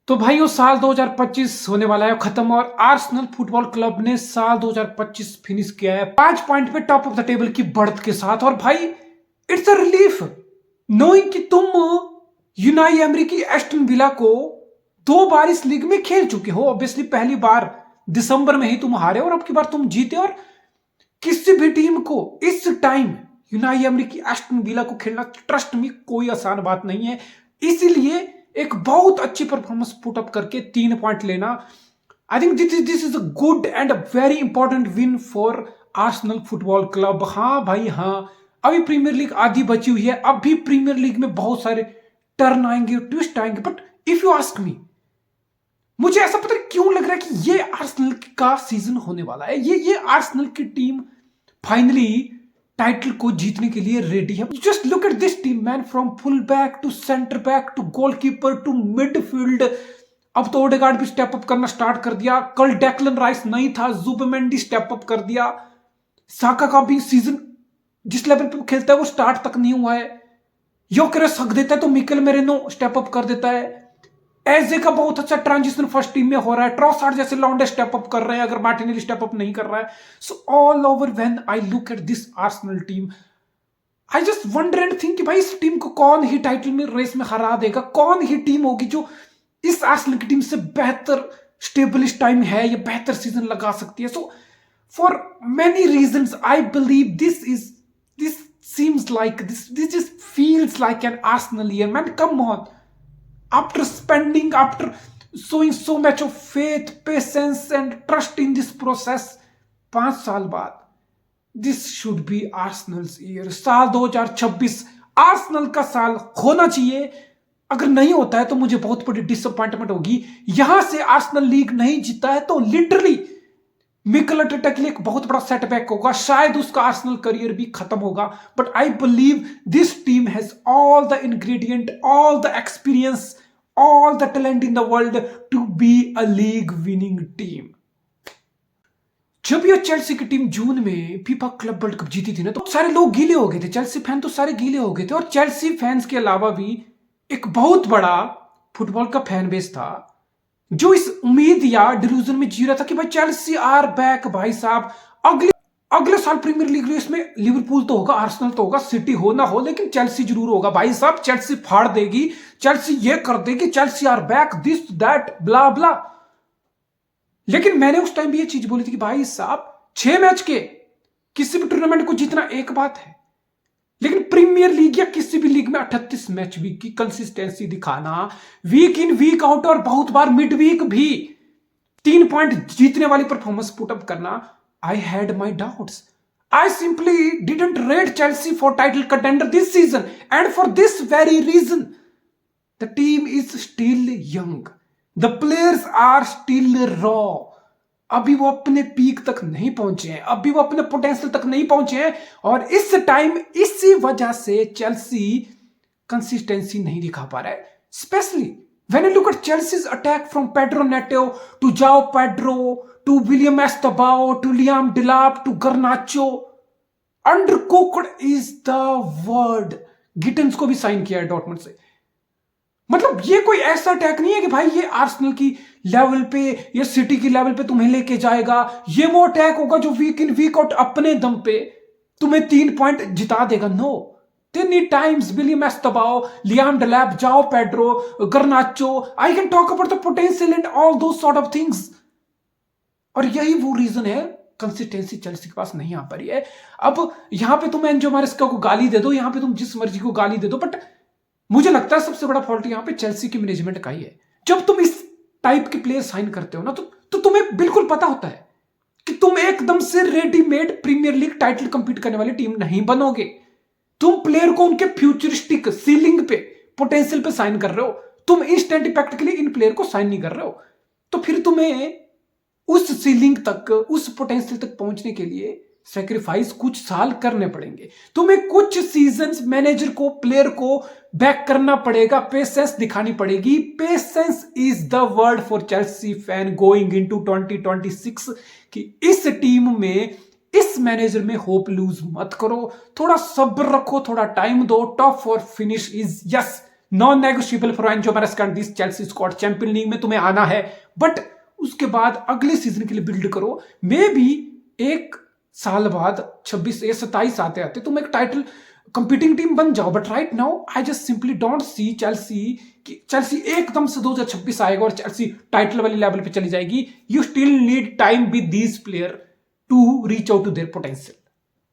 तो भाई वो साल 2025 होने वाला है खत्म और आर्सेनल फुटबॉल क्लब ने साल 2025 फिनिश किया है 5 पॉइंट पे टॉप ऑफ द टेबल की बढ़त के साथ। और भाई इट्स अ रिलीफ नोइंग कि तुम यूनाई एमरी की एस्टन विला को 2 बार इस लीग में खेल चुके हो। ऑब्वियसली पहली बार दिसंबर में ही तुम हारे और अब की बार तुम जीते। और किसी भी टीम को इस टाइम यूनाई एमरी की एस्टन विला को खेलना ट्रस्ट में कोई आसान बात नहीं है। इसीलिए एक बहुत अच्छी परफॉर्मेंस पुट अप करके 3 पॉइंट लेना, I think this is a good and a very important win for Arsenal football club. हाँ भाई हाँ, अभी प्रीमियर लीग आधी बची हुई है, अब भी प्रीमियर लीग में बहुत सारे टर्न आएंगे, ट्विस्ट आएंगे। But if you ask me, मुझे ऐसा पता क्यों लग रहा है कि ये आर्सेनल का सीजन होने वाला है। ये आर्सेनल की टीम फाइनली टाइटल को जीतने के लिए रेडी है। Just look at this team man, from full back to centre back to goalkeeper to midfield. अब तो ओडेगार्ड भी स्टेप अप करना स्टार्ट कर दिया। कल डेक्लन राइस नहीं था, जुबिमेंडी स्टेप अप कर दिया। साका का भी सीजन जिस लेवल पे खेलता है वो स्टार्ट तक नहीं हुआ है। योकेरेस हक देता है तो मिकेल मेरेनो स्टेप अप कर देता है। एजे का बहुत अच्छा ट्रांजिशन फर्स्ट टीम में हो रहा है। ट्रॉसार्ड जैसे लॉन्डे स्टेप अप कर रहे हैं अगर मार्टिनेली स्टेप अप नहीं कर रहा है। So all over when I look at this Arsenal team, I just wonder and think कि भाई इस टीम को कौन ही टाइटल में रेस में हरा देगा, कौन ही टीम होगी जो इस आर्सेनल की टीम से बेहतर स्टेबलिश टाइम है या बेहतर सीजन लगा सकती है। So for many reasons I believe this seems like this just feels like an Arsenal year, man. Come on, after showing so much of faith, patience and trust in this process, 5 साल बाद this should be Arsenal's year. साल 2026 Arsenal का साल होना चाहिए। अगर नहीं होता है तो मुझे बहुत बड़ी डिसअपॉइंटमेंट होगी। यहां से आर्सेनल लीग नहीं जीता है तो लिटरली मिकेल आर्टेटा के लिए एक बहुत बड़ा सेटबैक होगा, शायद उसका आर्सेनल करियर भी खत्म होगा। But I believe this team has all the ingredient, all the experience, all the talent in the world to be a league winning team. जब ये चेल्सी की टीम जून में फीफा क्लब वर्ल्ड कप जीती थी ना, तो सारे लोग गीले हो गए थे। चेल्सी फैन तो सारे गीले हो गए थे। और चेल्सी फैंस के अलावा भी एक बहुत बड़ा फुटबॉल का फैन बेस था जो इस उम्मीद या डिल्यूजन में जी रहा था कि भाई चेल्सी आर बैक। भाई साहब अगले साल प्रीमियर लीग रेस में लिवरपूल तो होगा, आर्सेनल तो होगा, सिटी हो ना हो, लेकिन चेल्सी जरूर होगा। भाई साहब चेल्सी फाड़ देगी, चेल्सी ये कर देगी, Chelsea are back, this that blah blah. लेकिन मैंने उस टाइम भी ये चीज बोली थी कि भाई साहब 6 मैच के किसी भी टूर्नामेंट को जीतना एक बात है, लेकिन प्रीमियर लीग या किसी भी लीग में 38 मैच वीक की कंसिस्टेंसी दिखाना, वीक इन वीक आउट और बहुत बार मिड वीक भी 3 पॉइंट जीतने वाली परफॉर्मेंस पुट अप करना, I had my doubts. I simply didn't rate Chelsea for title contender this season and for this very reason the team is still young, the players are still raw. अभी वो अपने peak तक नहीं पहुंचे हैं, अभी वो अपने पोटेंशियल तक नहीं पहुंचे हैं। और इस टाइम इसी वजह से चेल्सी कंसिस्टेंसी नहीं दिखा पा रहा है। Specially when you look at Chelsea's attack from Pedro Neto to Joao Pedro to William Estevao to Liam Delap to Garnacho, undercooked is the word. Gittens को भी साइन किया है डॉर्टमुंड से। मतलब ये कोई ऐसा अटैक नहीं है कि भाई ये आर्सेनल की लेवल पे या सिटी की लेवल पे तुम्हें लेके जाएगा। ये वो अटैक होगा जो वीक इन वीक आउट अपने दम पे तुम्हें 3 पॉइंट जिता देगा। नो, तेनी टाइम्स विलियम एस्टबाओ, लियाम डेलैप, जाओ Pedro, गर्नाचो, I can talk about the potential and all दो सॉर्ट ऑफ थिंग्स। और यही वो रीजन है कंसिस्टेंसी चेल्सी के पास नहीं आ पा रही है। अब यहां पे तुम एंजो मारेस्का को गाली दे दो, यहां पे तुम जिस मर्जी को गाली दे दो, बट मुझे लगता है सबसे बड़ा फॉल्ट यहां पे चेल्सी की मैनेजमेंट का ही है। जब तुम इस टाइप के प्लेयर साइन करते हो ना, तो तुम्हें बिल्कुल पता होता है कि तुम एकदम से readymade Premier League title compete करने वाली टीम नहीं बनोगे। तुम प्लेयर को उनके फ्यूचरिस्टिक सीलिंग पे, पोटेंशियल पे साइन कर रहे हो। तुम इंस्टेंट इम्पैक्ट के लिए इन प्लेयर को साइन नहीं कर रहे हो। तो फिर तुम्हें उस सीलिंग तक, उस पोटेंशियल तक पहुंचने के लिए सैक्रिफाइस कुछ साल करने पड़ेंगे। तुम्हें कुछ सीजन्स मैनेजर को, प्लेयर को बैक करना पड़ेगा, पेशेंस दिखानी पड़ेगी। Patience is the word for Chelsea fan going into 2026 कि इस टीम में, इस मैनेजर में होप लूज मत करो। थोड़ा सब्र रखो, थोड़ा टाइम दो। Top 4 finish is yes non negotiable for Enzo Maresca and this Chelsea squad. Champion league में तुम्हें आना है, बट उसके बाद अगले सीजन के लिए बिल्ड करो। मे बी एक साल बाद 26 या 27 आते आते तुम एक टाइटल कंपीटिंग टीम बन जाओ। But right now I just simply don't see Chelsea एकदम से 2026 आएगा और चेल्सी टाइटल वाली लेवल पे चली जाएगी। You still need time with these player to reach out to their potential.